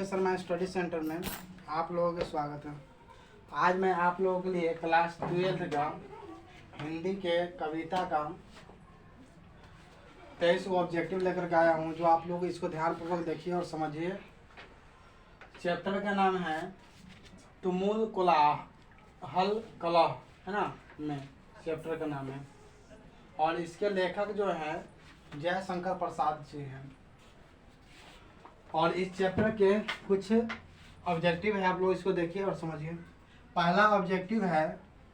के Sharma study centre में आप लोगों का स्वागत है। आज मैं आप लोगों के लिए क्लास 12 का हिंदी के कविता का 23 ऑब्जेक्टिव लेकर के आया हूँ, जो आप लोग इसको ध्यानपूर्वक देखिए और समझिए। चैप्टर का नाम है तुमुल कोलाहल कलह, है ना, में चैप्टर का नाम है। और इसके लेखक जो है जयशंकर प्रसाद जी हैं। और इस चैप्टर के कुछ ऑब्जेक्टिव है, आप लोग इसको देखिए और समझिए। पहला ऑब्जेक्टिव है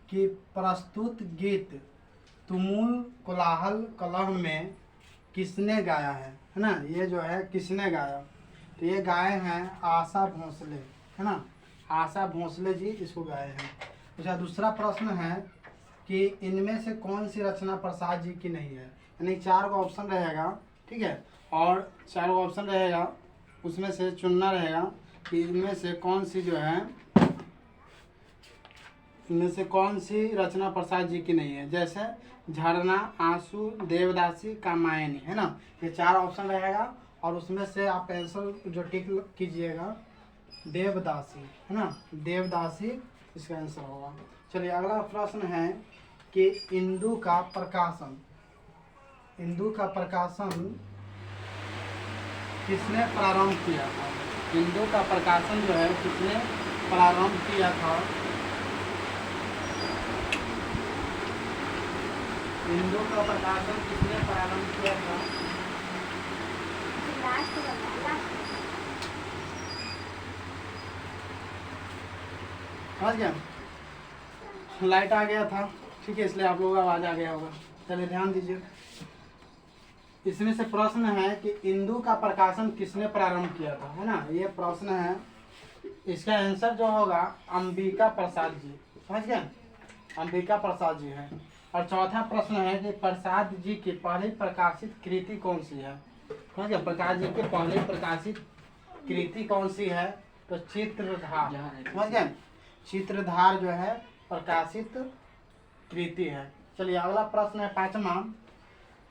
कि प्रस्तुत गीत तुमुल कोलाहल कलह में किसने गाया है ना। ये जो है किसने गाया, तो ये गाए हैं आशा भोसले, है ना, आशा भोसले जी इसको गाए हैं। अच्छा, दूसरा प्रश्न है कि इनमें से कौन सी रचना प्रसाद जी की नहीं है। यानी 4 ऑप्शन रहेगा, ठीक है, और 4 ऑप्शन रहेगा, उसमें से चुनना रहेगा कि इनमें से कौन सी जो है, इनमें से कौन सी रचना प्रसाद जी की नहीं है। जैसे झरना, आंसू, देवदासी, कामायनी, है ना। ये 4 ऑप्शन रहेगा और उसमें से आप आंसर जो टिक कीजिएगा देवदासी, है ना, देवदासी इसका आंसर होगा। चलिए अगला प्रश्न है कि इंदु का प्रकाशन, इंदु का प्रकाशन किसने प्रारंभ किया था। इंदु का प्रकाशन जो है किसने प्रारंभ किया था। इंदु का प्रकाशन किसने प्रारंभ किया था। समझ गया, लाइट आ गया था, ठीक है, इसलिए आप लोगों का आवाज आ गया होगा। चलिए ध्यान दीजिए, इसमें से प्रश्न है कि इंदु का प्रकाशन किसने प्रारंभ किया था, है ना। ये प्रश्न है, इसका आंसर जो होगा अंबिका प्रसाद जी, समझ गए, अंबिका प्रसाद जी है। और चौथा प्रश्न है कि प्रसाद जी की पहली प्रकाशित कृति कौन सी है। समझ गए, प्रसाद जी की पहली प्रकाशित कृति कौन सी है, तो चित्रधार, समझ गए, चित्रधार जो है प्रकाशित कृति है। चलिए अगला प्रश्न है 5वां,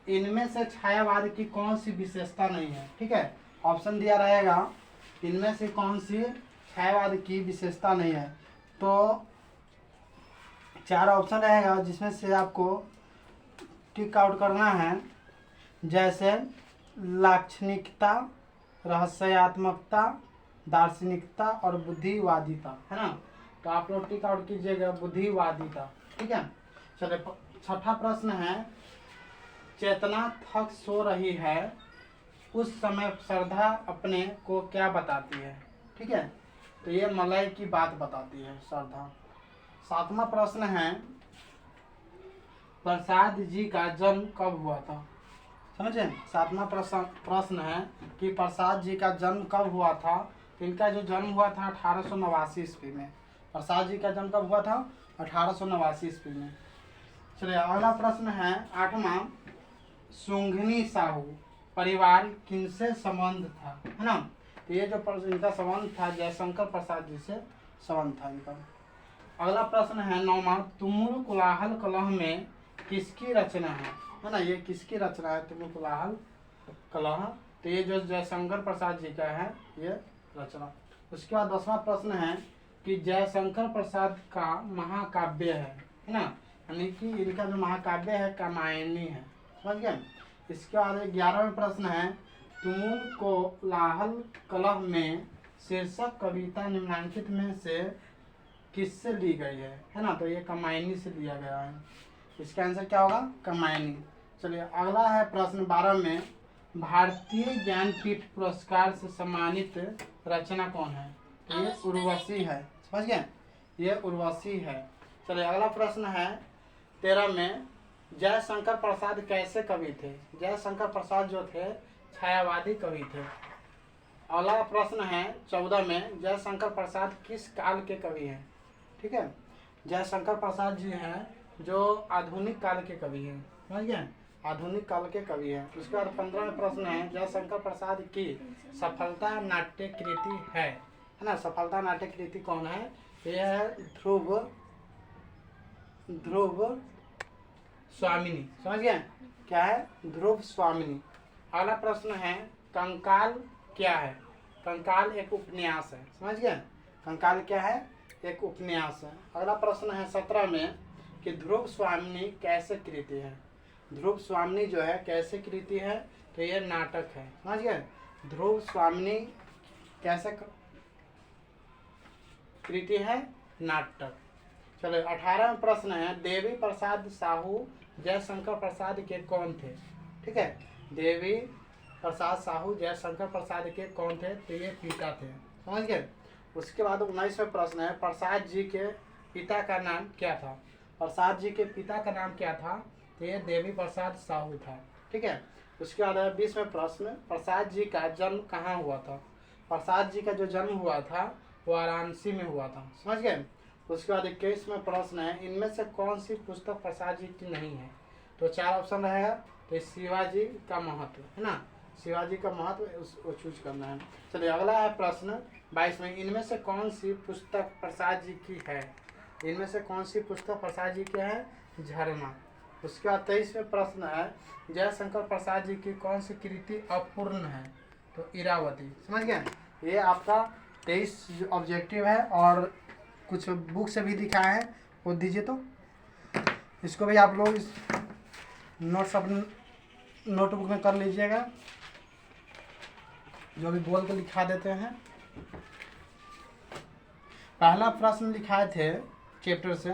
इनमें से छायावाद की कौन सी विशेषता नहीं है, ठीक है। ऑप्शन दिया रहेगा इनमें से कौन सी छायावाद की विशेषता नहीं है, तो 4 ऑप्शन रहेगा जिसमें से आपको टिक आउट करना है। जैसे लाक्षणिकता, रहस्यात्मकता, दार्शनिकता और बुद्धिवादिता, है ना। तो आप लोग टिक आउट कीजिएगा बुद्धिवादिता, ठीक है। चलिए 6ठा प्रश्न है, चेतना थक सो रही है, उस समय श्रद्धा अपने को क्या बताती है, ठीक है, तो ये मलय की बात बताती है श्रद्धा। 7वां प्रश्न है, प्रसाद जी का जन्म कब हुआ था, समझे। 7वां प्रश्न है कि प्रसाद जी का जन्म कब हुआ था। तो इनका जो जन्म हुआ था 1889 ईस्वी में। प्रसाद जी का जन्म कब हुआ था, 1889 ईस्वी में। चलिए अगला प्रश्न है 8वां, सुंघनी साहू परिवार किनसे संबंध था, है ना। तो ये जो इनका संबंध था जयशंकर प्रसाद जी से संबंध था इनका। अगला प्रश्न है 9वां, तुमुल कोलाहल कलह में किसकी रचना है ना। ये किसकी रचना है तुमुल कोलाहल कलह, तो ये जो जयशंकर प्रसाद जी का है ये रचना। उसके बाद 10वां प्रश्न है कि जयशंकर प्रसाद का महाकाव्य है ना, यानी कि इनका जो महाकाव्य है कामायनी है, समझ गए। इसके बाद 11वां प्रश्न है, तुमुल कोलाहल कलह में शीर्षक कविता निम्नलिखित में से किससे ली गई है ना। तो ये कामायनी से लिया गया है, इसका आंसर क्या होगा, कामायनी। चलिए अगला है प्रश्न 12 में, भारतीय ज्ञानपीठ पुरस्कार से सम्मानित रचना कौन है। तो ये उर्वशी है, समझ गए, ये उर्वशी है। चलिए अगला प्रश्न है 13 में, जयशंकर प्रसाद कैसे कवि थे। जयशंकर प्रसाद जो थे छायावादी कवि थे। अगला प्रश्न है 14 में, जयशंकर प्रसाद किस काल के कवि हैं, ठीक है। जयशंकर प्रसाद जी हैं जो आधुनिक काल के कवि हैं, समझ गए, आधुनिक काल के कवि हैं। उसके बाद 15वां प्रश्न है, जयशंकर प्रसाद की सफलता नाट्य कृति है ना। सफलता नाट्य कृति कौन है, यह है ध्रुव स्वामिनी, समझ गए, क्या है, ध्रुव स्वामिनी। अगला प्रश्न है कंकाल क्या है। कंकाल एक उपन्यास है, समझ गए। कंकाल क्या है, एक उपन्यास है। अगला प्रश्न है 17 में कि ध्रुव स्वामिनी कैसे कृति है। ध्रुव स्वामिनी जो है कैसे कृति है, तो ये नाटक है, समझ गए। ध्रुव स्वामिनी कैसे कृति है, नाटक। चलो 18वां प्रश्न है देवी प्रसाद साहू जयशंकर प्रसाद के कौन थे। ठीक है, देवी प्रसाद साहू जयशंकर प्रसाद के कौन थे, तो ये पिता थे, समझ गए। उसके बाद 19वां प्रश्न है प्रसाद जी के पिता का नाम क्या था। प्रसाद जी के पिता का नाम क्या था, तो ये देवी प्रसाद साहू था। ठीक है, उसके बाद है 20वां प्रश्न प्रसाद जी का जन्म कहाँ हुआ था। प्रसाद जी का जो जन्म हुआ था वाराणसी में हुआ था, समझ गए। उसके बाद 21वां प्रश्न है इनमें से कौन सी पुस्तक प्रसाद जी की नहीं है, तो 4 ऑप्शन रहेगा। तो शिवाजी का महत्व है ना, शिवाजी का महत्व उसको चूज करना है। चलिए अगला है प्रश्न 22 में इनमें से कौन सी पुस्तक प्रसाद जी की है। इनमें से कौन सी पुस्तक प्रसाद जी की है, झरना। उसके बाद 23वें प्रश्न है जयशंकर प्रसाद जी की कौन सी कृति अपूर्ण है, तो इरावती, समझ गए। ये आपका 23 ऑब्जेक्टिव है और कुछ बुक से भी दिखाया है, वो दीजिए। तो इसको भी आप लोग इस नोट्स अपने नोटबुक में कर लीजिएगा, जो भी बोल के लिखा देते हैं। पहला प्रश्न लिखाए थे चैप्टर से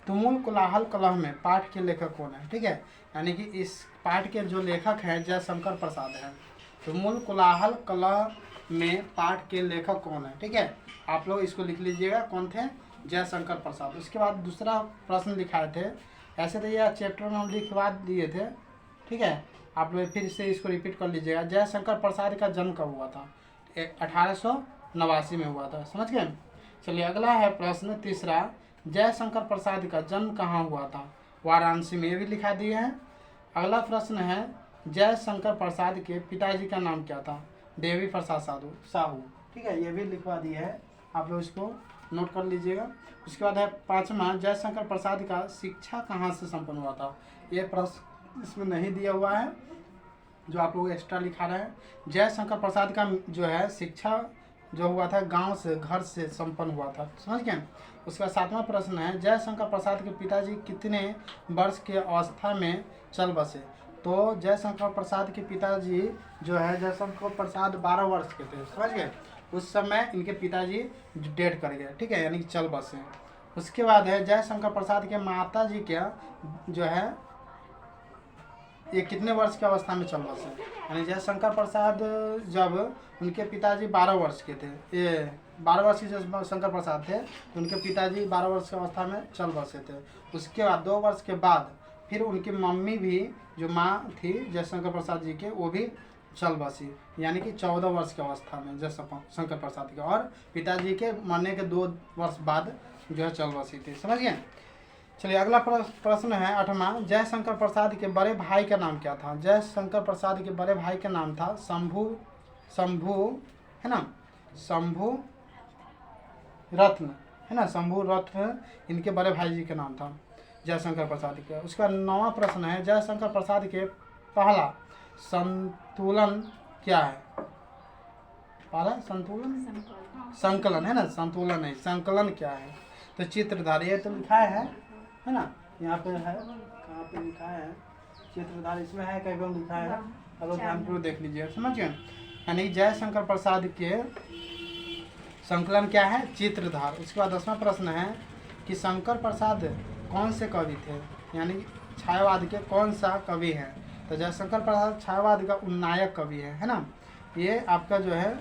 तुमुल कोलाहल कलह में पाठ के लेखक कौन है। ठीक है, यानी कि इस पाठ के जो लेखक हैं जयशंकर प्रसाद हैं। तुमुल कोलाहल कलह में पाठ के लेखक कौन है। ठीक है, आप लोग इसको लिख लीजिएगा कौन थे, जयशंकर प्रसाद। उसके बाद दूसरा प्रश्न लिखाए थे, ऐसे तो यह चैप्टर में हम लिखवा दिए थे। ठीक है, आप लोग फिर से इसको रिपीट कर लीजिएगा। जयशंकर प्रसाद का जन्म कब हुआ था, 1889 में हुआ था, समझ गए। चलिए अगला है प्रश्न तीसरा जयशंकर प्रसाद का जन्म कहाँ हुआ था, वाराणसी में, भी लिखा दिए हैं। अगला प्रश्न है जयशंकर प्रसाद के पिताजी का नाम क्या था, देवी प्रसाद साहू। ठीक है, ये भी लिखवा दिए है, आप लोग इसको नोट कर लीजिएगा। उसके बाद है 5वां जयशंकर प्रसाद का शिक्षा कहाँ से संपन्न हुआ था। ये प्रश्न इसमें नहीं दिया हुआ है, जो आप लोग एक्स्ट्रा लिखा रहे हैं। जयशंकर प्रसाद का जो है शिक्षा जो हुआ था गांव से, घर से संपन्न हुआ था, समझ गए। उसका 7वां प्रश्न है जयशंकर प्रसाद के पिताजी कितने वर्ष के अवस्था में चल बसे। तो जयशंकर प्रसाद के पिताजी जो है जयशंकर प्रसाद 12 वर्ष के थे, समझ गए। उस समय इनके पिताजी डेड कर गए, ठीक है, यानी कि चल बसे। उसके बाद है जयशंकर प्रसाद के माता जी क्या जो है ये कितने वर्ष की अवस्था में चल बसे। यानी जयशंकर प्रसाद जब उनके पिताजी 12 वर्ष के थे, ये 12 वर्ष के जयशंकर प्रसाद थे, तो उनके पिताजी 12 वर्ष की अवस्था में चल बसे थे। उसके बाद 2 वर्ष के बाद फिर उनकी मम्मी भी जो माँ थी जयशंकर प्रसाद जी के, वो भी चल बसी, यानी कि 14 वर्ष की अवस्था में जयशंकर प्रसाद के, और पिताजी के मरने के 2 वर्ष बाद जो है चल बसी थी, समझ गए। चलिए अगला प्रश्न है 8वां जयशंकर प्रसाद के बड़े भाई का नाम क्या था। जयशंकर प्रसाद के बड़े भाई का नाम था शंभू है ना, शंभू रत्न है ना, शंभू रत्न इनके बड़े भाई जी का नाम था जयशंकर प्रसाद के। उसका 9वां प्रश्न है जयशंकर प्रसाद के पहला संतुलन क्या है। पहला संतुलन संकलन है ना, संतुलन नहीं, संकलन क्या है, तो चित्रधारी। ये तो लिखा है ना, यहाँ पे है, कहाँ पे लिखा है, चित्रधार इसमें है, कहीं पर लिखा है, चलो ध्यान पूर्वक देख लीजिए, समझिए। यानी जयशंकर प्रसाद के संकलन क्या है, चित्रधार। उसके बाद 10वां प्रश्न है कि शंकर प्रसाद कौन से कवि थे, यानी छायावाद के कौन सा कवि है। तो जयशंकर प्रसाद छायावाद का उन्नायक कवि है ना। ये आपका जो है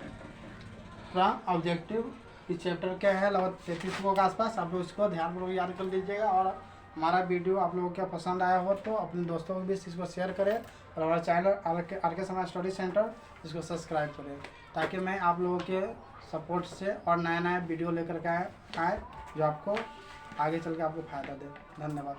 पूरा ऑब्जेक्टिव इस चैप्टर के है लगभग 33 के आसपास। आप लोग इसको ध्यानपूर्वक याद कर लीजिएगा, और हमारा वीडियो आप लोगों को पसंद आया हो तो अपने दोस्तों को भी इसको शेयर करें, और हमारा चैनल आर के समाज स्टडी सेंटर इसको सब्सक्राइब करें, ताकि मैं आप लोगों के सपोर्ट से और नया वीडियो लेकर के आए जो आपको आगे चल के आपको फ़ायदा दे। धन्यवाद।